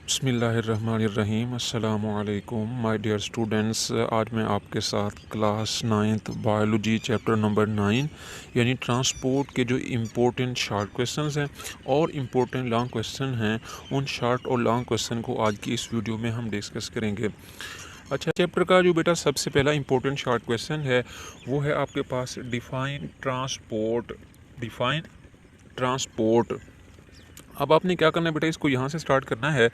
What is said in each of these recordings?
बिस्मिल्लाहिर्रहमानिर्रहीम अस्सलामुअलैकुम my dear students. आज मैं आपके साथ class 9th biology chapter number 9 यानी ट्रांसपोर्ट के जो इम्पोर्टेंट शॉर्ट क्वेश्चंस हैं और इम्पोर्टेंट लॉन्ग क्वेश्चन हैं, उन शॉर्ट और लॉन्ग क्वेश्चन को आज की इस वीडियो में हम डिस्कस करेंगे। अच्छा, चैप्टर का जो बेटा सबसे पहला इम्पोर्टेंट शॉर्ट क्वेश्चन है वो है आपके पास डिफाइन ट्रांसपोर्ट। अब आपने क्या करना है बेटा, इसको यहाँ से स्टार्ट करना है।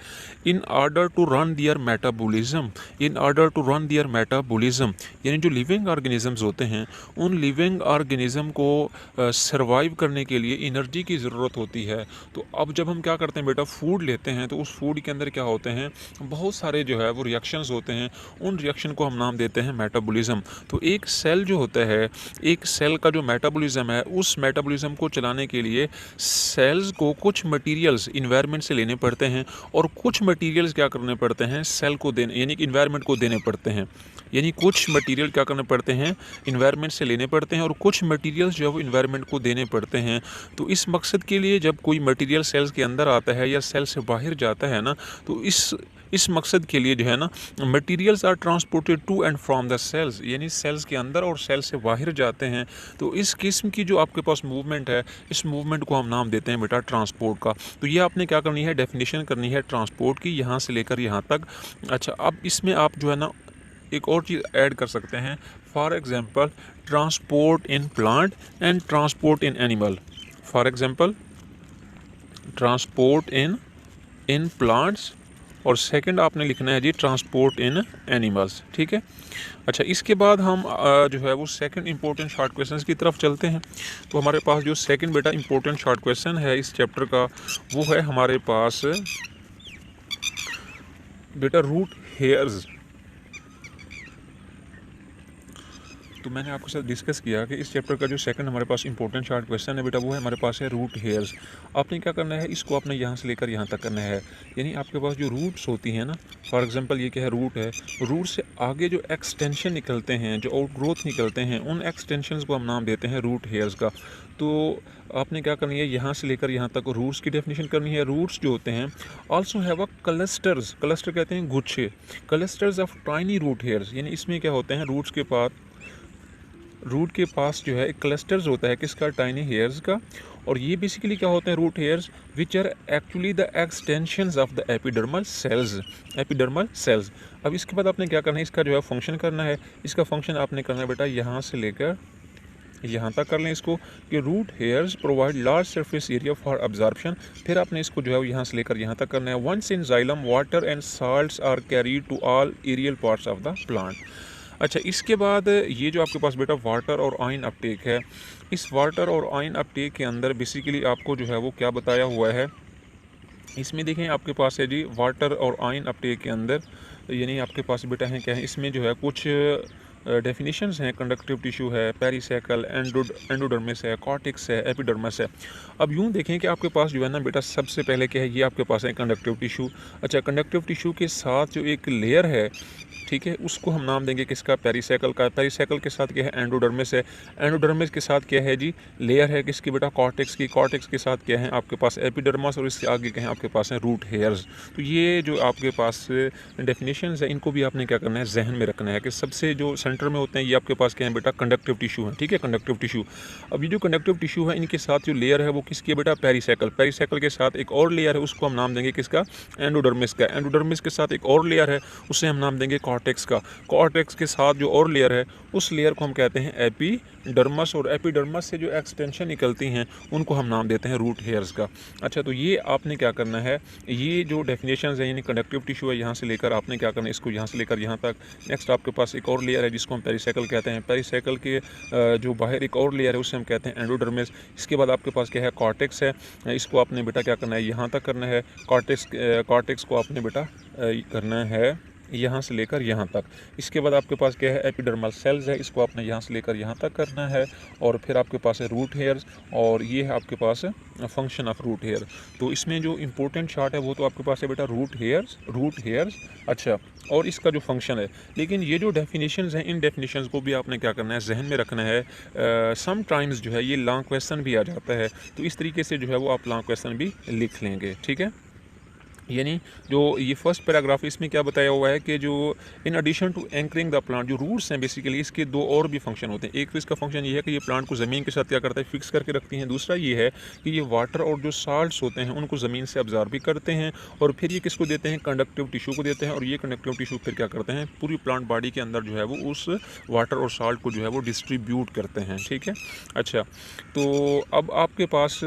In order to run their metabolism यानी जो लिविंग ऑर्गेनिजम्स होते हैं, उन लिविंग ऑर्गेनिज्म को सरवाइव करने के लिए एनर्जी की ज़रूरत होती है। तो अब जब हम क्या करते हैं बेटा, फूड लेते हैं, तो उस फूड के अंदर क्या होते हैं, बहुत सारे जो है वो रिएक्शंस होते हैं। उन रिएक्शन को हम नाम देते हैं मेटाबॉलिज्म। तो एक सेल जो होता है, एक सेल का जो मेटाबॉलिज्म है, उस मेटाबॉलिज्म को चलाने के लिए सेल्स को कुछ मटेरियल्स इन्वायरमेंट से लेने पड़ते हैं और कुछ मटेरियल्स क्या करने पड़ते हैं, सेल को देने यानी कि इन्वायरमेंट को देने पड़ते हैं। यानी कुछ मटेरियल क्या करने पड़ते हैं, इन्वायरमेंट से लेने पड़ते हैं और कुछ मटेरियल्स जो है वो इन्वायरमेंट को देने पड़ते हैं। तो इस मकसद के लिए जब कोई मटेरियल सेल्स के अंदर आता है या सेल से बाहर जाता है ना, तो इस मकसद के लिए जो है ना, materials are transported to and from the cells, यानी सेल्स के अंदर और सेल से बाहर जाते हैं। तो इस किस्म की जो आपके पास मूवमेंट है, इस मूवमेंट को हम नाम देते हैं बेटा ट्रांसपोर्ट का। तो ये आपने क्या करनी है, डेफिनेशन करनी है ट्रांसपोर्ट की, यहाँ से लेकर यहाँ तक। अच्छा, अब इसमें आप जो है ना एक और चीज़ ऐड कर सकते हैं। For example, transport in plant and transport in animal. For example, transport in plants, और सेकंड आपने लिखना है जी ट्रांसपोर्ट इन एनिमल्स। ठीक है। अच्छा, इसके बाद हम जो है वो सेकंड इंपॉर्टेंट शॉर्ट क्वेश्चंस की तरफ चलते हैं। तो हमारे पास जो सेकंड बेटा इंपॉर्टेंट शॉर्ट क्वेश्चन है इस चैप्टर का, वो है हमारे पास बेटा रूट हेयर्स। तो मैंने आपके साथ डिस्कस किया कि इस चैप्टर का जो सेकंड हमारे पास इंपॉर्टेंट शॉर्ट क्वेश्चन है बेटा, वो है हमारे पास है रूट हेयर्स। आपने क्या करना है, इसको आपने यहाँ से लेकर यहाँ तक करना है। यानी आपके पास जो रूट्स होती हैं ना, फॉर एग्जांपल ये क्या है, रूट है। रूट से आगे जो एक्सटेंशन निकलते हैं, जो आउट ग्रोथ निकलते हैं, उन एक्सटेंशन को हम नाम देते हैं रूट हेयर्स का। तो आपने क्या करनी है, यहाँ से लेकर यहाँ तक रूट्स की डेफिनेशन करनी है। रूट्स जो होते हैं also have a clusters, cluster कहते हैं गुच्छे, clusters of tiny root hairs. यानी इसमें क्या होते हैं, रूट के पास जो है एक क्लस्टर्स होता है किसका, टाइनी हेयर्स का। और ये बेसिकली क्या होते हैं, root hairs which are actually the extensions of the epidermal cells. अब इसके बाद आपने क्या करना है, इसका जो है फंक्शन करना है। इसका फंक्शन आपने करना है बेटा, यहाँ से लेकर यहाँ तक कर लें इसको, कि root hairs provide large surface area for absorption. फिर आपने इसको जो है यहाँ से लेकर यहाँ तक करना है। Once in xylem water and salts are carried to all aerial parts of the plant. अच्छा, इसके बाद ये जो आपके पास बेटा वाटर और आयन अपटेक है, इस वाटर और आयन अपटेक के अंदर बेसिकली आपको जो है वो क्या बताया हुआ है, इसमें देखें आपके पास है जी वाटर और आयन अपटेक के अंदर, यानी आपके पास बेटा है क्या है, इसमें जो है कुछ डेफिनेशंस हैं। कंडक्टिव टिश्यू है, पेरिसाइकल, एंडोडर्मिस है, कॉर्टेक्स है, एपिडर्मिस है। अब यूँ देखें कि आपके पास जो है ना बेटा, सबसे पहले क्या है, ये आपके पास है कंडक्टिव टिश्यू। अच्छा, कंडक्टिव टिश्यू के साथ जो एक लेयर है, ठीक है, उसको हम नाम देंगे किसका, पेरिसाइकल का। पेरिसाइकल के साथ क्या है, एंडोडर्मिस है। एंडोडर्मिस के साथ क्या है जी, लेयर है किसकी बेटा, कॉर्टेक्स की। कॉर्टेक्स के साथ क्या है आपके पास, एपिडर्मिस, और इसके आगे क्या है आपके पास है रूट हेयर्स। तो ये जो आपके पास डेफिनेशंस है, इनको भी आपने क्या करना है, जहन में रखना है कि सबसे जो सेंटर में होते हैं ये आपके पास क्या है बेटा, कंडक्टिव टिश्यू है। ठीक है, कंडक्टिव टिश्यू। अब ये जो कंडक्टिव टिश्यू है, इनके साथ जो लेयर है वो किसकी है बेटा, पेरिसाइकल। पेरिसाइकल के साथ एक और लेयर है, उसको हम नाम देंगे किसका, एंडोडर्मिस का। एंडोडर्मिस के साथ एक और लेयर है, उसे हम नाम देंगे कॉर्टेक्स का। कॉर्टेक्स के साथ जो और लेयर है, उस लेयर को हम कहते हैं एपिडर्मस, और एपिडर्मस से जो एक्सटेंशन निकलती हैं उनको हम नाम देते हैं रूट हेयर्स का। अच्छा, तो ये आपने क्या करना है, ये जो डेफिनेशंस है, यानी कंडक्टिव टिश्यू है, यहाँ से लेकर आपने क्या करना है, इसको यहाँ से लेकर यहाँ तक। नेक्स्ट आपके पास एक और लेयर है जिसको हम पेरिसाइकल कहते हैं। पेरिसाइकल के जो बाहर एक और लेयर है उसे हम कहते हैं एंडोडर्मिस। इसके बाद आपके पास क्या है, कॉर्टेक्स है। इसको आपने बेटा क्या करना है, यहाँ तक करना है। कॉर्टेक्स को आपने बेटा करना है यहाँ से लेकर यहाँ तक। इसके बाद आपके पास क्या है, एपिडर्मल सेल्स है, इसको आपने यहाँ से लेकर यहाँ तक करना है। और फिर आपके पास है रूट हेयर्स, और ये है आपके पास फंक्शन ऑफ रूट हेयर। तो इसमें जो इंपॉर्टेंट चार्ट है वो तो आपके पास है बेटा रूट हेयर्स। अच्छा, और इसका जो फंक्शन है, लेकिन ये जो डेफिनेशंस हैं, इन डेफिनेशंस को भी आपने क्या करना है, जहन में रखना है। सम टाइम्स जो है ये लॉन्ग क्वेश्चन भी आ जाता है, तो इस तरीके से जो है वो आप लॉन्ग क्वेश्चन भी लिख लेंगे। ठीक है। यानी जो ये फर्स्ट पैराग्राफ इसमें क्या बताया हुआ है कि जो in addition to anchoring the plant, जो रूट्स हैं बेसिकली इसके दो और भी फंक्शन होते हैं। एक तो इसका फंक्शन ये है कि ये प्लांट को ज़मीन के साथ क्या करता है, फिक्स करके रखती हैं। दूसरा ये है कि ये वाटर और जो साल्ट्स होते हैं उनको ज़मीन से अब्जॉर्ब भी करते हैं और फिर ये किसको देते हैं, कंडक्टिव टिश्यू को देते हैं। और ये कंडक्टिव टिश्यू फिर क्या करते हैं, पूरी प्लांट बॉडी के अंदर जो है वो उस वाटर और साल्ट को जो है वो डिस्ट्रीब्यूट करते हैं। ठीक है, अच्छा, तो अब आपके पास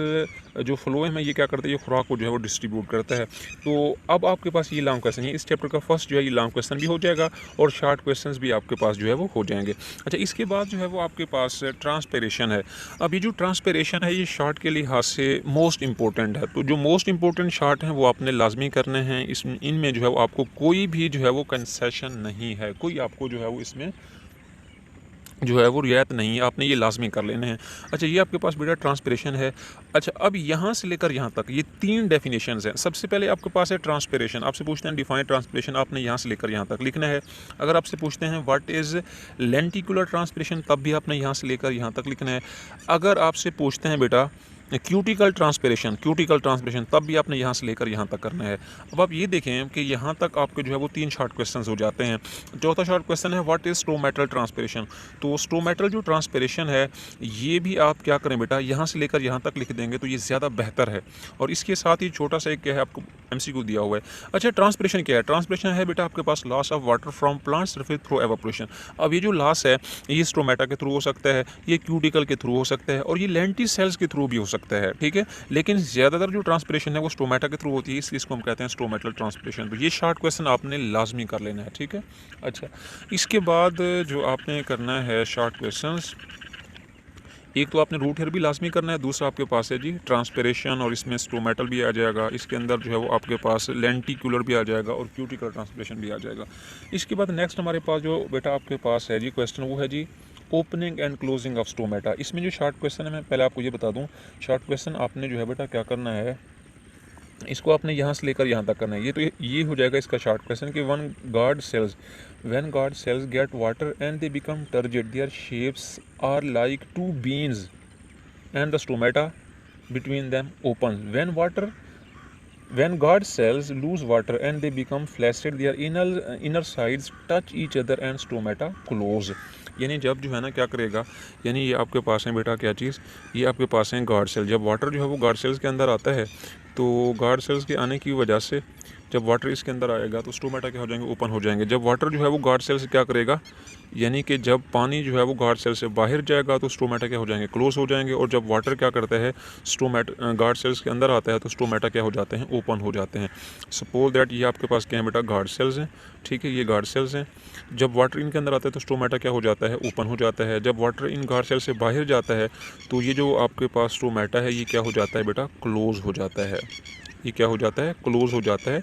जो फ्लोएम है ये क्या करता है, ये खुराक को जो है वो डिस्ट्रीब्यूट करता है। तो अब आपके पास ये लॉन्ग क्वेश्चन है, इस चैप्टर का फर्स्ट जो है ये लॉन्ग क्वेश्चन भी हो जाएगा और शॉर्ट क्वेश्चंस भी आपके पास जो है वो हो जाएंगे। अच्छा, इसके बाद जो है वो आपके पास ट्रांसपेरेशन है। अब ये जो ट्रांसपेरेशन है ये शॉर्ट के लिहाज से मोस्ट इंपॉर्टेंट है। तो जो मोस्ट इंपॉर्टेंट शॉर्ट हैं वो आपने लाजमी करने हैं। इनमें जो है वो आपको कोई भी जो है वो कंसेशन नहीं है, कोई आपको जो है वो इसमें जो है वो रियायत नहीं है, आपने ये लाजमी कर लेने हैं। अच्छा, ये आपके पास बेटा ट्रांसपेरेशन है। अच्छा, अब यहाँ से लेकर यहाँ तक ये 3 डेफिनेशंस हैं। सबसे पहले आपके पास है ट्रांसपेरेशन। आपसे पूछते हैं डिफाइन ट्रांसपेरेशन, आपने यहाँ से लेकर यहाँ तक लिखना है। अगर आपसे पूछते हैं व्हाट इज़ लेंटिकुलर ट्रांसपेरेशन, तब भी आपने यहाँ से लेकर यहाँ तक लिखना है। अगर आपसे पूछते हैं बेटा क्यूटिकल ट्रांसपेरेशन, तब भी आपने यहाँ से लेकर यहाँ तक करना है। अब आप ये देखें कि यहाँ तक आपके जो है वो 3 शॉर्ट क्वेश्चंस हो जाते हैं। चौथा शॉर्ट क्वेश्चन है व्हाट इज़ स्टोमेटल ट्रांसपेरेशन। तो स्टोमेटल जो ट्रांसपेरेशन है ये भी आप क्या करें बेटा, यहाँ से लेकर यहाँ तक लिख देंगे तो ये ज़्यादा बेहतर है। और इसके साथ ही छोटा सा एक क्या है आपको MCQ दिया हुआ है। अच्छा, ट्रांसपेरेशन क्या है, ट्रांसपेरेशन है बेटा आपके पास loss of water from plant surface through evaporation. अब ये जो लॉस है ये स्टोमेटा के थ्रू हो सकता है, ये क्यूटिकल के थ्रू हो सकता है और ये लेंटिसेल्स के थ्रू भी हो सकता है। ठीक है, लेकिन ज़्यादातर जो ट्रांसपिरेशन है वो स्टोमेटा के थ्रू होती है, इसलिए इसको हम कहते हैं स्टोमेटल ट्रांसपिरेशन। तो ये शॉर्ट क्वेश्चन आपने लाजमी कर लेना है। ठीक है, अच्छा, इसके बाद जो आपने करना है शॉर्ट क्वेश्चंस, एक तो आपने रूट हेयर भी लाजमी करना है, दूसरा आपके पास है जी ट्रांसपेरेशन और इसमें स्टोमेटल भी आ जाएगा। इसके अंदर जो है वो आपके पास लेंटिकुलर भी आ जाएगा और क्यूटिकल ट्रांसपेरेशन भी आ जाएगा। इसके बाद नेक्स्ट हमारे पास जो बेटा आपके पास है जी क्वेश्चन, वो है जी opening and closing of stomata. इसमें जो शॉर्ट क्वेश्चन है मैं पहले आपको ये बता दूं, शॉर्ट क्वेश्चन आपने जो है बेटा क्या करना है, इसको आपने यहाँ से लेकर यहाँ तक करना है। ये हो जाएगा इसका शॉर्ट क्वेश्चन कि when guard cells get water and they become turgid their shapes are like two beans and the stomata between them open when guard cells lose water and they become flaccid their inner sides touch each other and stomata close। यानी जब जो है ना क्या करेगा, यानी ये आपके पास है बेटा क्या चीज़, ये आपके पास है गार्ड सेल। जब वाटर जो है वो गार्ड सेल्स के अंदर आता है तो गार्ड सेल्स के आने की वजह से जब वाटर इसके अंदर आएगा तो स्टोमेटा क्या हो जाएंगे, ओपन हो जाएंगे। जब वाटर जो है वो गार्ड सेल से क्या करेगा, यानी कि जब पानी जो है वो गार्ड सेल से बाहर जाएगा तो स्टोमेटा क्या हो जाएंगे, क्लोज हो जाएंगे। और जब वाटर क्या करता है गार्ड सेल्स के अंदर आता है तो स्टोमेटा क्या हो जाते हैं, ओपन हो जाते हैं। सपोज दैट ये आपके पास क्या है बेटा, गार्ड सेल्स हैं। ठीक है, ये गार्ड सेल्स हैं। जब वाटर इनके अंदर आता है तो स्टोमेटा क्या हो जाता है, ओपन हो जाता है। जब वाटर इन गार्ड सेल से बाहर जाता है तो ये जो आपके पास स्टोमेटा है ये क्या हो जाता है बेटा, क्लोज हो जाता है। ये क्या हो जाता है, क्लोज हो जाता है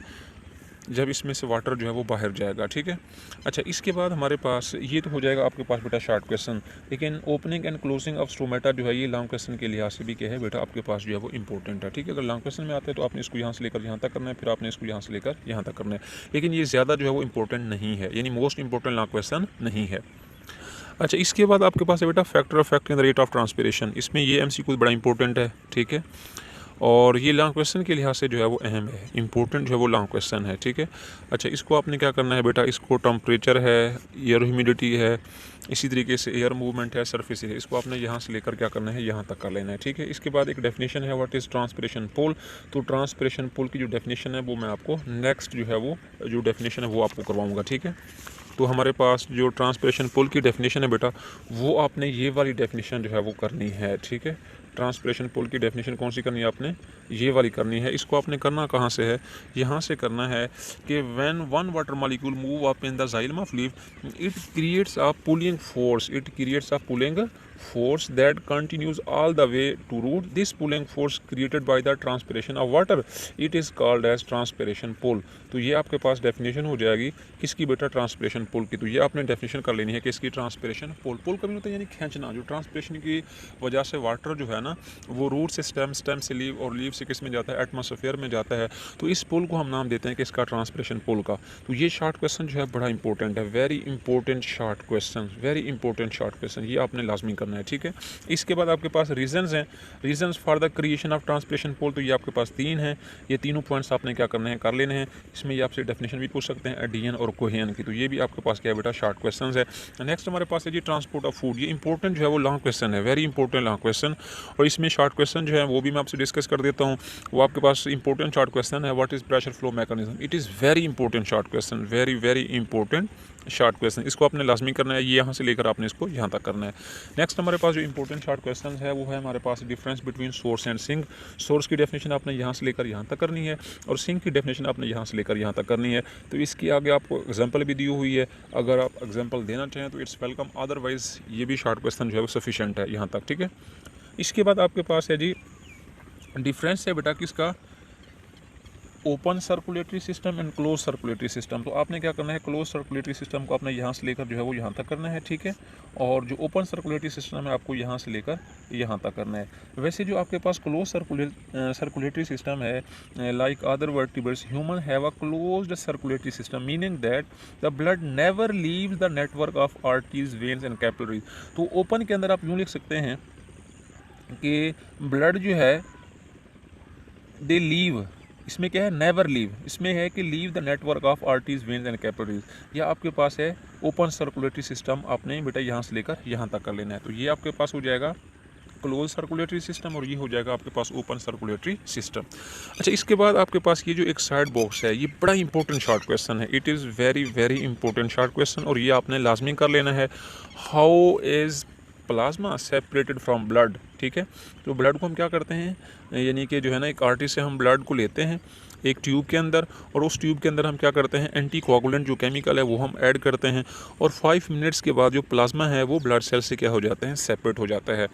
जब इसमें से वाटर जो है वो बाहर जाएगा। ठीक है, अच्छा, इसके बाद हमारे पास ये तो हो जाएगा आपके पास बेटा शॉर्ट क्वेश्चन। लेकिन opening and closing of stomata जो है ये लॉन्ग क्वेश्चन के लिहाज से भी क्या है बेटा आपके पास जो है वो इंपॉर्टेंट है। ठीक है, अगर लॉन्ग क्वेश्चन में आता है तो आपने इसको यहाँ से लेकर यहाँ तक करना है, फिर आपने इसको यहाँ से लेकर यहाँ तक करना है। लेकिन ये ज़्यादा जो है वो इंपॉर्टेंट नहीं है, यानी मोस्ट इंपॉर्टेंट लॉन्ग क्वेश्चन नहीं है। अच्छा, इसके बाद आपके पास है बेटा factor of in the rate of transpiration. इसमें ये MCQ बड़ा इंपॉर्टेंट है। ठीक है, और ये लॉन्ग क्वेश्चन के लिहाज से जो है वो अहम है, इंपॉर्टेंट जो है वो लॉन्ग क्वेश्चन है। ठीक है, अच्छा, इसको आपने क्या करना है बेटा, इसको टेम्परेचर है, एयर ह्यूमिडिटी है, इसी तरीके से एयर मूवमेंट है, सरफेस है, इसको आपने यहाँ से लेकर क्या करना है, यहाँ तक कर लेना है। ठीक है, इसके बाद एक डेफिनेशन है व्हाट इज़ ट्रांसपिरेशन पुल। तो ट्रांसपिरेशन पुल की जो डेफिनेशन है वो मैं आपको नेक्स्ट जो है वो जो डेफिनेशन है वो आपको करवाऊँगा। ठीक है, तो हमारे पास जो ट्रांसपिरेशन पुल की डेफिनेशन है बेटा वो आपने ये वाली डेफिनेशन जो है वो करनी है। ठीक है, ट्रांसपिरेशन पुल की डेफिनेशन कौन सी करनी है आपने, ये वाली करनी है। इसको आपने करना कहाँ से है, यहाँ से करना है कि when one water molecule move up in the xylem of leaf it creates a pulling force that continues all the way to root. This pulling force created by the transpiration of water it is called as transpiration pull। तो ये आपके पास definition हो जाएगी किसकी बेटा, transpiration pull की। तो ये आपने डेफिनेशन कर लेनी है कि इसकी ट्रांसपिरेशन पुल का भी होता है यानी खींचना। जो ट्रांसपिरेशन की वजह से वाटर जो है ना, वो रूट से स्टेम, स्टेम से लीव और लीव से किस में जाता है, एटमॉस्फेयर में जाता है। तो इस पुल को हम नाम देते हैं कि इसका ट्रांसपिरेशन पुल का। तो ये शॉर्ट क्वेश्चन जो है बड़ा इंपॉर्टेंट है, very important short question, very important short question, ये आपने लाजमी करना है, ठीक है। इसके बाद आपके पास रीजंस हैं, reasons for the creation of transpiration pull. तो ये आपके पास 3 हैं, ये तीनों पॉइंट्स आपने क्या करने हैं, कर लेने हैं। इसमें ये आपसे डेफिनेशन भी पूछ सकते हैं एडियन और कोहेन की, तो ये भी आपके पास क्या है बेटा, शॉर्ट क्वेश्चन है। नेक्स्ट हमारे पास है जी ट्रांसपोर्ट ऑफ फूड। ये इंपॉर्टेंट जो है वो लॉन्ग क्वेश्चन है, वेरी इंपॉर्टेंट लॉन्ग क्वेश्चन। और इसमें शॉर्ट क्वेश्चन जो है वो भी मैं आपसे डिस्कस कर देता हूँ। वो आपके पास इंपॉर्टेंट शॉर्ट क्वेश्चन है, what is pressure flow mechanism. It is very important short question, very very important short question. इसको आपने लाजमी करना है, ये यहाँ से लेकर आपने इसको यहाँ तक करना है। नेक्स्ट हमारे पास जो इंपॉर्टेंट शॉर्ट क्वेश्चन है वो है हमारे पास difference between source and sink. Source की डेफिनेशन आपने यहाँ से लेकर यहाँ तक करनी है और सिंक की डेफिनेशन आपने यहाँ से लेकर यहाँ तक करनी है। तो इसकी आगे आपको एग्जांपल भी दी हुई है, अगर आप एग्जांपल देना चाहें तो इट्स वेलकम, अदरवाइज ये भी शॉर्ट क्वेश्चन जो है वो सफिशिएंट है यहाँ तक, ठीक है। इसके बाद आपके पास है जी डिफरेंस है बेटा किसका, open circulatory system and close circulatory system. तो आपने क्या करना है, क्लोज सर्कुलेटरी सिस्टम को आपने यहाँ से लेकर जो है वो यहाँ तक करना है, ठीक है। और जो ओपन सर्कुलेटरी सिस्टम है आपको यहाँ से लेकर यहाँ तक करना है। वैसे जो आपके पास क्लोज सर्कुलेटरी सिस्टम है, like other vertebrates, human have a closed circulatory system, meaning that the blood never leaves the network of arteries, veins and capillaries. तो ओपन के अंदर आप यूँ लिख सकते हैं कि ब्लड जो है दे लीव, इसमें क्या है, नेवर लीव, इसमें है कि leave the network of arteries, veins and capillaries. या आपके पास है ओपन सर्कुलेटरी सिस्टम, आपने बेटा यहाँ से लेकर यहाँ तक कर लेना है। तो ये आपके पास हो जाएगा क्लोज सर्कुलेटरी सिस्टम और ये हो जाएगा आपके पास ओपन सर्कुलेटरी सिस्टम। अच्छा, इसके बाद आपके पास ये जो एक साइड बॉक्स है, ये बड़ा इंपॉर्टेंट शॉर्ट क्वेश्चन है, it is very very important short question और ये आपने लाजमी कर लेना है। How is plasma separated from blood, ठीक है। तो ब्लड को हम क्या करते हैं, यानी कि जो है ना एक आर्टरी से हम ब्लड को लेते हैं एक ट्यूब के अंदर, और उस ट्यूब के अंदर हम क्या करते हैं, एंटी कोआगुलेंट जो केमिकल है वो हम ऐड करते हैं, और 5 मिनट्स के बाद जो प्लाज्मा है वो ब्लड सेल से क्या हो जाते हैं, सेपरेट हो जाता है।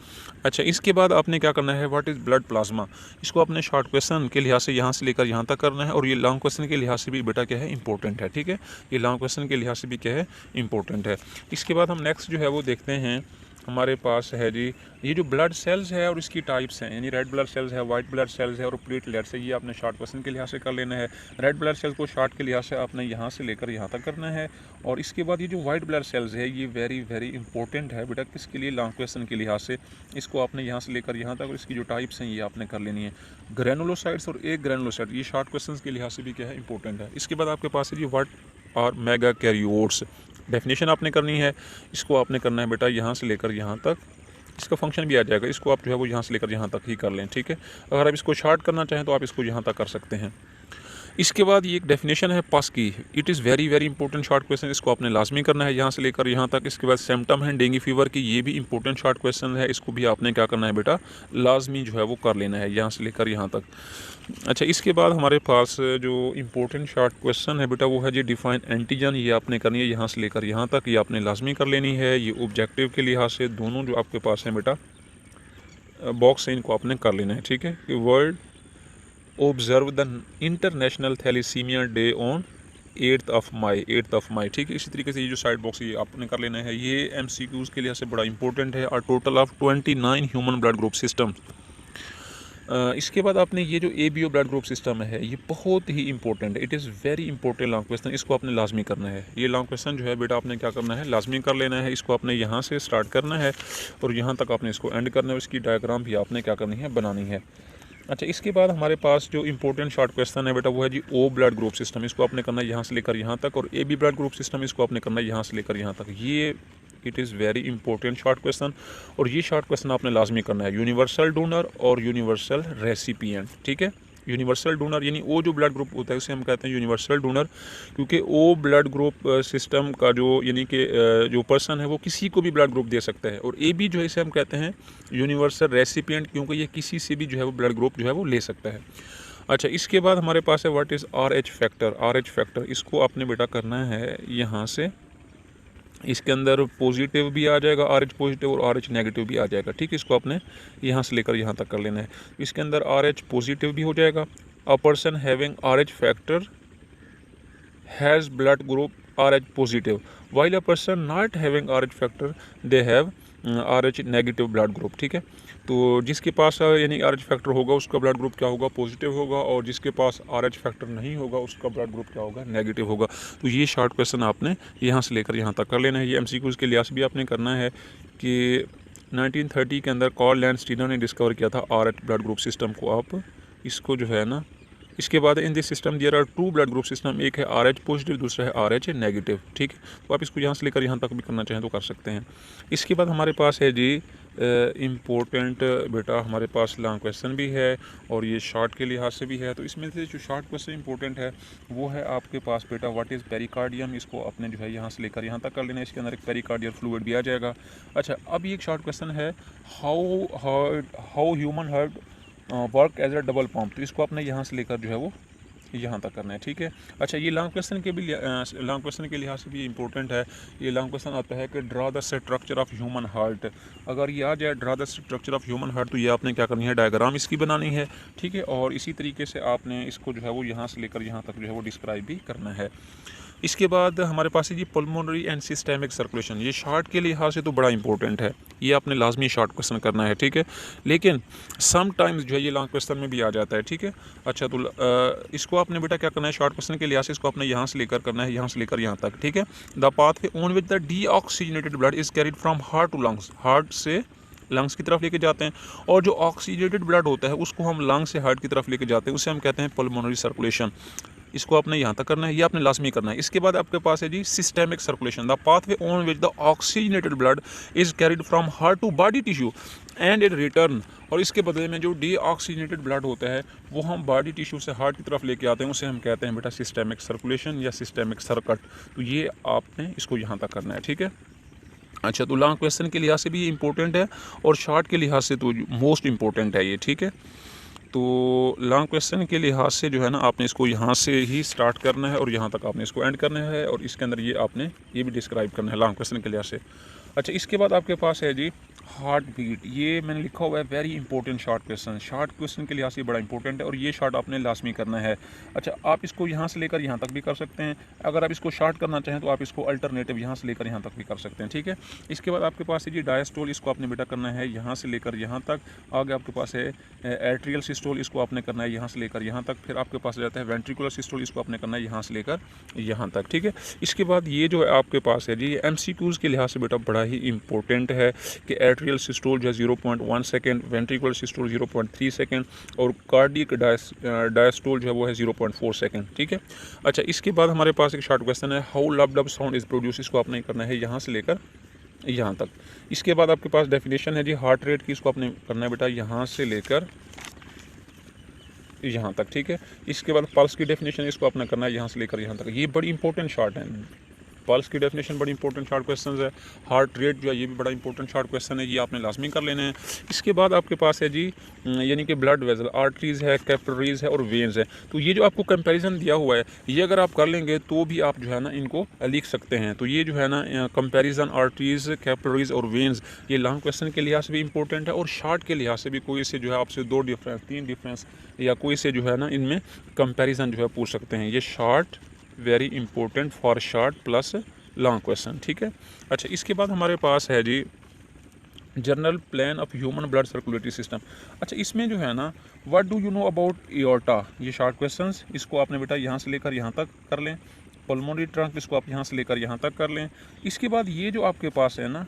अच्छा, इसके बाद आपने क्या करना है, व्हाट इज़ ब्लड प्लाज्मा। इसको अपने शॉर्ट क्वेश्चन के लिहाज से यहाँ से लेकर यहाँ तक करना है, और ये लॉन्ग क्वेश्चन के लिहाज से भी बेटा क्या है, इंपॉर्टेंट है, ठीक है। ये लॉन्ग क्वेश्चन के लिहाज से भी क्या है, इंपॉर्टेंट है। इसके बाद हम नेक्स्ट जो है वो देखते हैं, हमारे पास है जी ये जो ब्लड सेल्स है और इसकी टाइप्स हैं, यानी रेड ब्लड सेल्स है, वाइट ब्लड सेल्स है और प्लेटलेट्स है। ये आपने शॉर्ट क्वेश्चन के लिहाज से कर लेना है। रेड ब्लड सेल्स को शॉर्ट के लिहाज से आपने यहाँ से लेकर यहाँ तक करना है। और इसके बाद ये जो वाइट ब्लड सेल्स है ये वेरी वेरी इंपॉर्टेंट है बेटा, किसके लिए, लॉन्ग क्वेश्चन के लिहाज से। इसको आपने यहाँ से लेकर यहाँ तक, और इसकी जो टाइप्स हैं ये आपने कर लेनी है। ग्रैनुलोसाइट्स और एक ग्रैनुलोसाइट, ये शॉर्ट क्वेश्चन के लिहाज से भी क्या है, इंपॉर्टेंट है। इसके बाद आपके पास है जी what are megakaryocytes, definition आपने करनी है। इसको आपने करना है बेटा यहाँ से लेकर यहाँ तक, इसका फंक्शन भी आ जाएगा, इसको आप जो है वो यहाँ से लेकर यहाँ तक ही कर लें, ठीक है। अगर आप इसको शॉर्ट करना चाहें तो आप इसको यहाँ तक कर सकते हैं। इसके बाद ये एक डेफिनेशन है पस की, it is very very important short question, इसको आपने लाजमी करना है यहाँ से लेकर यहाँ तक। इसके बाद सिम्टम है डेंगू फीवर की, ये भी इंपॉर्टेंट शॉर्ट क्वेश्चन है, इसको भी आपने क्या करना है बेटा, लाजमी जो है वो कर लेना है यहाँ से लेकर यहाँ तक। अच्छा, इसके बाद हमारे पास जो इंपॉर्टेंट शॉर्ट क्वेश्चन है बेटा वो है जी डिफाइन एंटीजन, ये आपने करनी है यहाँ से लेकर यहाँ तक, ये आपने लाजमी कर लेनी है। ये ऑब्जेक्टिव के लिहाज से दोनों जो आपके पास हैं बेटा बॉक्स से, इनको आपने कर लेना है, ठीक है। कि world observe the international thalassemia day on 8th of May, ठीक है। इसी तरीके से ये जो साइड बॉक्स ये आपने कर लेना है। ये MCQs के लिहाज से बड़ा इंपॉर्टेंट है। और total of 29 human blood group system. इसके बाद आपने ये जो ABO ब्लड ग्रुप सिस्टम है ये बहुत ही इंपॉर्टेंट है, it is very important long question, इसको आपने लाजमी करना है। ये लॉन्ग क्वेश्चन जो है बेटा आपने क्या करना है, लाजमी कर लेना है। इसको आपने यहाँ से स्टार्ट करना है और यहाँ तक आपने इसको एंड करना है, इसकी डायग्राम भी आपने क्या करनी है, बनानी है। अच्छा, इसके बाद हमारे पास जो इंपॉर्टेंट शॉर्ट क्वेश्चन है बेटा वो है जी O ब्लड ग्रुप सिस्टम, इसको आपने करना है यहाँ से लेकर यहाँ तक। और AB ब्लड ग्रुप सिस्टम, इसको आपने करना है यहाँ से लेकर यहाँ तक। ये it is very important short question, और ये शॉर्ट क्वेश्चन आपने लाजमी करना है। यूनिवर्सल डोनर और यूनिवर्सल रेसिपिएंट, ठीक है। यूनिवर्सल डोनर यानी O जो ब्लड ग्रुप होता है उसे हम कहते हैं यूनिवर्सल डोनर, क्योंकि O ब्लड ग्रुप सिस्टम का जो यानी कि जो पर्सन है वो किसी को भी ब्लड ग्रुप दे सकता है। और AB जो है इसे हम कहते हैं यूनिवर्सल रेसिपिएंट, क्योंकि ये किसी से भी जो है वो ब्लड ग्रुप जो है वो ले सकता है। अच्छा, इसके बाद हमारे पास है what is RH factor. RH factor इसको आपने बेटा करना है यहाँ से, इसके अंदर पॉजिटिव भी आ जाएगा RH पॉजिटिव और RH नेगेटिव भी आ जाएगा, ठीक है। इसको आपने यहाँ से लेकर यहाँ तक कर लेना है। इसके अंदर RH पॉजिटिव भी हो जाएगा। A person having RH factor has blood group RH positive, while a person not having RH factor they have RH negative blood group, ठीक है। तो जिसके पास यानी RH फैक्टर होगा उसका ब्लड ग्रुप क्या होगा, पॉजिटिव होगा, और जिसके पास RH फैक्टर नहीं होगा उसका ब्लड ग्रुप क्या होगा, नेगेटिव होगा। तो ये शॉर्ट क्वेश्चन आपने यहाँ से लेकर यहाँ तक कर लेना है। ये MCQs के लिहाज से भी आपने करना है कि 1930 के अंदर कार्ल लैंड स्टीनर ने डिस्कवर किया था RH ब्लड ग्रुप सिस्टम को। आप इसको जो है ना, इसके बाद in this system there are 2 blood group system, एक है RH पॉजिटिव, दूसरा है RH नेगेटिव, ठीक है। तो आप इसको यहाँ से लेकर यहाँ तक भी करना चाहें तो कर सकते हैं। इसके बाद हमारे पास है जी इम्पोर्टेंट बेटा, हमारे पास लॉन्ग क्वेश्चन भी है और ये शॉर्ट के लिहाज से भी है। तो इसमें से जो शॉर्ट क्वेश्चन इंपॉर्टेंट है वो है आपके पास बेटा व्हाट इज़ पेरिकार्डियम। इसको आपने जो है यहाँ से लेकर यहाँ तक कर लेना है। इसके अंदर एक पेरिकार्डियल फ्लूइड भी आ जाएगा। अच्छा, अब ये एक शॉर्ट क्वेश्चन है, how human heart work as a double pump. तो इसको आपने यहाँ से लेकर जो है वो यहाँ तक करना है, ठीक है। अच्छा, ये लॉन्ग क्वेश्चन के लिहाज से भी इंपॉर्टेंट है। ये लॉन्ग क्वेश्चन आता है कि draw the structure of human heart. अगर ये आ जाए draw the structure of human heart, तो ये आपने क्या करनी है, डायग्राम इसकी बनानी है, ठीक है। और इसी तरीके से आपने इसको जो है वो यहाँ से लेकर यहाँ तक जो है वो डिस्क्राइब भी करना है। इसके बाद हमारे पास है जी पल्मोनरी एंड सिस्टेमिक सर्कुलेशन। ये शार्ट के लिहाज से तो बड़ा इंपॉर्टेंट है, ये आपने लाजमी शॉर्ट क्वेश्चन करना है, ठीक है। लेकिन सम टाइम्स जो है ये लॉन्ग क्वेश्चन में भी आ जाता है, ठीक है। अच्छा, तो इसको आपने बेटा क्या करना है, शॉर्ट क्वेश्चन के लिहाज से इसको आपने यहाँ से लेकर करना है, यहाँ से लेकर यहाँ तक, ठीक है। The pathway on which the deoxygenated blood is carried from heart to lungs. Heart से लंग्स की तरफ लेके जाते हैं, और जो ऑक्सीजनेटेड ब्लड होता है उसको हम लंग से हार्ट की तरफ लेके जाते हैं, उसे हम कहते हैं पल्मोनरी सर्कुलेशन। इसको आपने यहाँ तक करना है, ये आपने लाजमी करना है। इसके बाद आपके पास है जी systemic circulation, the pathway on which the oxygenated blood is carried from heart to body tissue and it return. और इसके बदले में जो डीऑक्सीजनेटेड ब्लड होता है वो हम बॉडी टिश्यू से हार्ट की तरफ लेके आते हैं, उसे हम कहते हैं बेटा सिस्टेमिक सर्कुलेशन या सिस्टेमिक सर्किट। तो ये आपने इसको यहाँ तक करना है, ठीक है। अच्छा, तो लॉन्ग क्वेश्चन के लिहाज से भी इंपॉर्टेंट है और शॉर्ट के लिहाज से तो मोस्ट इंपॉर्टेंट है ये, ठीक है। तो लॉन्ग क्वेश्चन के लिहाज से जो है ना आपने इसको यहाँ से ही स्टार्ट करना है और यहाँ तक आपने इसको एंड करना है, और इसके अंदर ये आपने ये भी डिस्क्राइब करना है लॉन्ग क्वेश्चन के लिहाज से। अच्छा, इसके बाद आपके पास है जी हार्ट बीट। ये मैंने लिखा हुआ है very important short question. Short question के लिहाज से बड़ा इंपॉर्टेंट है और ये शॉर्ट आपने लाजमी करना है। अच्छा, आप इसको यहाँ से लेकर यहाँ तक भी कर सकते हैं। अगर आप इसको शॉर्ट करना चाहें तो आप इसको अल्टरनेटिव यहाँ से लेकर यहाँ तक भी कर सकते हैं, ठीक है। इसके बाद आपके पास है जी डायस्टोल। इसको आपने बेटा करना है यहाँ से लेकर यहाँ तक। आगे आपके पास है एट्रियल सिस्टोल। इसको आपने करना है यहाँ से लेकर यहाँ तक। फिर आपके पास जाता है वेंट्रिकुलर सिस्टोल। इसको आपने करना है यहाँ से लेकर यहाँ तक, ठीक है। इसके बाद ये जो है आपके पास है जी MCQs के लिहाज से बेटा बड़ा ही इंपॉर्टेंट है कि एट्रियल सिस्टोल जो है 0.1 सेकेंड, वेंट्रिकुलर सिस्टोल 0.3 सेकेंड और कार्डियक डायस्टोल जो है वो है 0.4 सेकेंड, ठीक है। अच्छा, इसके बाद हमारे पास एक शॉर्ट क्वेश्चन है how lub dub sound is produce. इसको आपने करना है यहाँ से लेकर यहाँ तक। इसके बाद आपके पास डेफिनेशन है जी हार्ट रेट की। इसको आपने करना है बेटा यहाँ से लेकर यहाँ तक, ठीक है। इसके बाद पल्स की डेफिनेशन, इसको आपने करना है यहाँ से लेकर यहाँ तक। ये बड़ी इंपॉर्टेंट शॉर्ट है। पल्स की डेफिनेशन बड़ी इंपॉर्टेंट शॉर्ट क्वेश्चन है। हार्ट रेट जो है ये भी बड़ा इंपॉर्टेंट शॉर्ट क्वेश्चन है, ये आपने लाजमी कर लेना है। इसके बाद आपके पास है जी यानी कि ब्लड वेजल, आर्टरीज है, कैपिलरीज है और वेन्स है। तो ये जो आपको कंपैरिजन दिया हुआ है ये अगर आप कर लेंगे तो भी आप जो है ना इनको लिख सकते हैं। तो ये जो है ना कंपैरिजन आर्टरीज, कैपिलरीज और वेन्स, ये लॉन्ग क्वेश्चन के लिहाज से भी इंपॉर्टेंट है और शॉर्ट के लिहाज से भी कोई से जो है आपसे 2 डिफरेंस 3 डिफरेंस या कोई से जो है ना इनमें कंपैरिजन जो है पूछ सकते हैं। ये short very important for short plus long question, ठीक है। अच्छा, इसके बाद हमारे पास है जी general plan of human blood circulatory system. अच्छा, इसमें जो है ना what do you know about aorta. ये शॉर्ट क्वेश्चंस, इसको आपने बेटा यहाँ से लेकर यहाँ तक कर लें। पल्मोनरी ट्रंक, इसको आप यहाँ से लेकर यहाँ तक कर लें। इसके बाद ये जो आपके पास है ना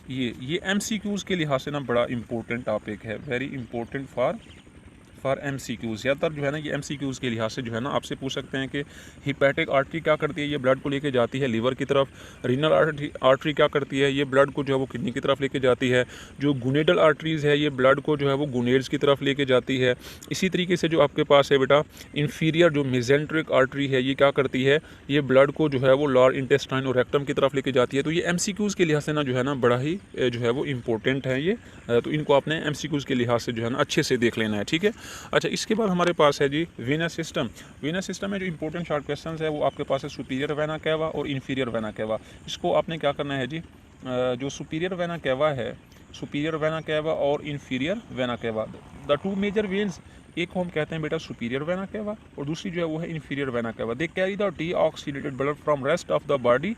ये MCQs के लिहाज से ना बड़ा इंपॉर्टेंट टॉपिक है, वेरी इंपॉर्टेंट फॉर MCQs। ज़्यादातर जो है ना ये MCQs के लिहाज से जो है ना आपसे पूछ सकते हैं कि हिपैटिक आर्टरी क्या करती है, ये ब्लड को लेके जाती है लीवर की तरफ। रीनल आर्टरी क्या करती है, ये ब्लड को जो है वो किडनी की तरफ लेके जाती है। जो गुनेडल आर्टरीज़ है ये ब्लड को जो है वो गुनेड्स की तरफ लेके जाती है। इसी तरीके से जो आपके पास है बेटा इन्फीरियर जो मेजेंट्रिक आर्टरी है ये क्या करती है, ये ब्लड को जो है वो लोअर इंटेस्टाइन और रेक्टम की तरफ लेके जाती है। तो ये MCQs के लिहाज से ना जो है ना बड़ा ही जो है वो इंपॉर्टेंट है ये। तो इनको आपने MCQs के लिहाज से जो है ना अच्छे से देख लेना है, ठीक है। अच्छा, इसके बाद हमारे पास है जी वेनस सिस्टम। वेनस सिस्टम में जो इंपॉर्टेंट शॉर्ट क्वेश्चंस है वो आपके पास है सुपीरियर वेना कैवा और इन्फीरियर वेना कैवा। इसको आपने क्या करना है जी जो सुपीरियर वेना कैवा है, सुपीरियर वेना कैवा और inferior vena cava, the 2 major veins, एक को हम कहते हैं बेटा सुपीरियर वेना कैवा और दूसरी जो है वो है inferior vena cava. They carry the deoxidated blood from rest of the body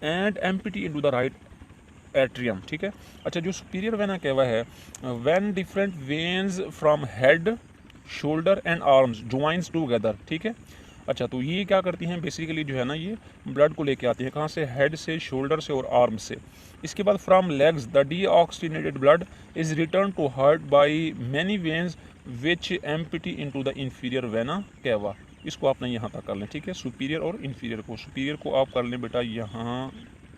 and empty into the right atrium, ठीक है। अच्छा, जो सुपीरियर वेना केवा है, when different veins from head, shoulder and arms joins together, ठीक है। अच्छा, तो ये क्या करती हैं बेसिकली जो है ना, ये ब्लड को लेके आती हैं कहाँ से, हेड से, शोल्डर से और आर्म से। इसके बाद from legs the deoxygenated blood is return to heart by many veins which empty into the inferior vena cava. इसको आपने यहाँ तक कर लें, ठीक है। सुपीरियर और इन्फीरियर को, सुपीरियर को आप कर लें बेटा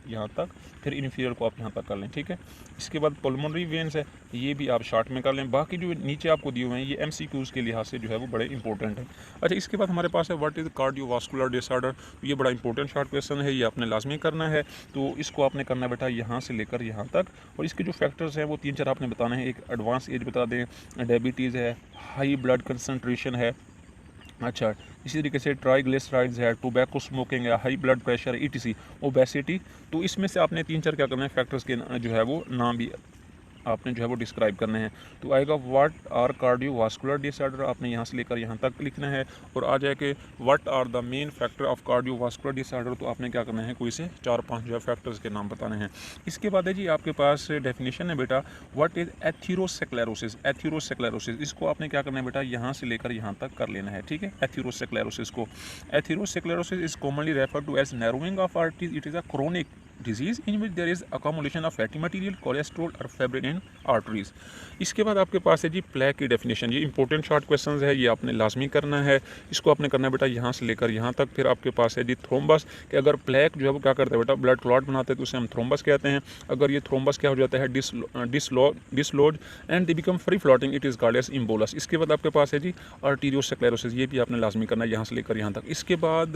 यहाँ तक, फिर इन्फीरियर को आप यहाँ तक कर लें, ठीक है। इसके बाद पल्मोनरी वेन्स है, ये भी आप शार्ट में कर लें। बाकी जो नीचे आपको दिए हुए हैं ये एमसीक्यूज़ के लिहाज से जो है वो बड़े इंपॉर्टेंट है। अच्छा, इसके बाद हमारे पास है व्हाट इज़ कार्डियोवास्कुलर डिसऑर्डर। तो ये बड़ा इंपॉर्टेंट शॉर्ट क्वेश्चन है, ये आपने लाजमी करना है। तो इसको आपने करना बेटा यहाँ से लेकर यहाँ तक, और इसके जो फैक्टर्स हैं वो 3-4 आपने बताने हैं। एक एडवांस एज बता दें, डायबिटीज़ है, हाई ब्लड कंसनट्रेशन है, अच्छा, इसी तरीके से ट्राइग्लिसराइड्स है, टोबैको स्मोकिंग है, high blood pressure, etc, obesity. तो इसमें से आपने 3-4 क्या करना है, फैक्टर्स के जो है वो नाम भी आपने जो है वो डिस्क्राइब करने हैं। तो आएगा व्हाट आर कार्डियोवास्कुलर डिसऑर्डर, आपने यहाँ से लेकर यहाँ तक लिखना है। और आ जाए कि what are the main factor of cardiovascular disorder, तो आपने क्या करना है, कोई से 4-5 जो है फैक्टर्स के नाम बताने हैं। इसके बाद है जी आपके पास डेफिनेशन है बेटा, व्हाट इज़ एथेरोस्क्लेरोसिस। एथेरोस्क्लेरोसिस, इसको आपने क्या करना है बेटा, यहाँ से लेकर यहाँ तक कर लेना है, ठीक है। एथेरोस्क्लेरोसिस को, atherosclerosis is commonly refer to as narrowing of arteries. It is a chronic disease in which there is accumulation of fatty material, cholesterol और fibrin in arteries। इसके बाद आपके पास है जी प्लेक की डेफिनेशन। ये इंपॉर्टेंट शॉर्ट क्वेश्चंस है, ये आपने लाजमी करना है। इसको आपने करना है बेटा यहाँ से लेकर यहाँ तक। फिर आपके पास है जी थ्रोम्बस, कि अगर प्लेक जो है वो क्या करता है बेटा, ब्लड क्लॉट बनाते हैं, तो उसे हम थ्रोम्बस कहते हैं। अगर ये थ्रोम्बस क्या हो जाता है, dislodge and they become free floating, it is called as embolus. इसके बाद आपके पास है जी आर्टीरियोस्क्लेरोसिस, ये भी आपने लाजमी करना है यहाँ से लेकर यहाँ तक। इसके बाद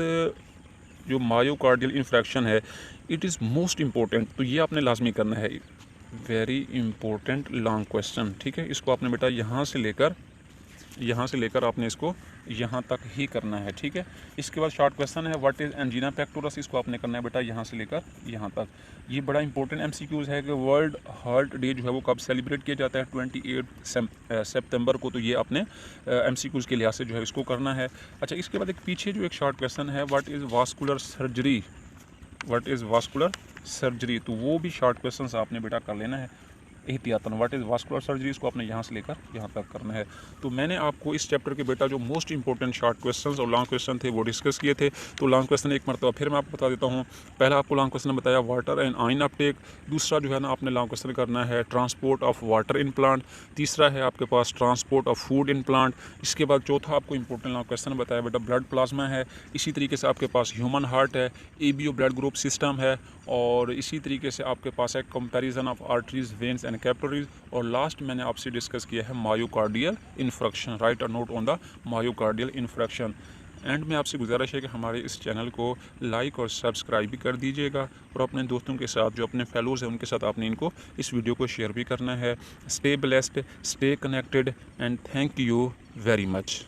जो मायोकार्डियल इन्फ्रैक्शन है, इट इज़ मोस्ट इम्पोर्टेंट, तो ये आपने लाजमी करना है। वेरी इंपॉर्टेंट लॉन्ग क्वेश्चन, ठीक है। इसको आपने बेटा यहाँ से लेकर आपने इसको यहाँ तक ही करना है, ठीक है। इसके बाद शॉर्ट क्वेश्चन है व्हाट इज़ एंजीना पेक्टोरस, इसको आपने करना है बेटा यहाँ से लेकर यहाँ तक। ये बड़ा इंपॉर्टेंट एमसीक्यूज़ है कि वर्ल्ड हार्ट डे जो है वो कब सेलिब्रेट किया जाता है, 28 सितंबर को। तो ये आपने एमसीक्यूज़ के लिहाज से जो है इसको करना है। अच्छा, इसके बाद एक पीछे जो एक शॉर्ट क्वेश्चन है, what is vascular surgery, what is vascular surgery, तो वो भी शॉर्ट क्वेश्चंस आपने बेटा कर लेना है एहतियातन। व्हाट इज़ वास्कुलर सर्जरी, इसको आपने यहाँ से लेकर यहाँ तक करना है। तो मैंने आपको इस चैप्टर के बेटा जो मोस्ट इंपॉर्टेंट शॉर्ट क्वेश्चंस और लॉन्ग क्वेश्चन थे वो डिस्कस किए थे। तो लॉन्ग क्वेश्चन एक मरतबा फिर मैं आपको बता देता हूँ। पहला आपको लॉन्ग क्वेश्चन बताया वाटर एंड आयन अपटेक। दूसरा जो है ना आपने लॉन्ग क्वेश्चन करना है transport of water in plant. तीसरा है आपके पास transport of food in plant. इसके बाद चौथा आपको इंपॉर्टेंट लॉन्ग क्वेश्चन बताया बेटा ब्लड प्लाज्मा है। इसी तरीके से आपके पास ह्यूमन हार्ट है, ABO ब्लड ग्रुप सिस्टम है, और इसी तरीके से आपके पास है comparison of arteries, veins and capillaries. और लास्ट मैंने आपसे डिस्कस किया है myocardial infarction. Right a note on the myocardial infarction. And में आपसे गुजारिश है कि हमारे इस चैनल को लाइक और सब्सक्राइब भी कर दीजिएगा, और अपने दोस्तों के साथ, जो अपने फेलोज़ हैं, उनके साथ आपने इनको इस वीडियो को शेयर भी करना है। Stay blessed, stay connected, and thank you very much.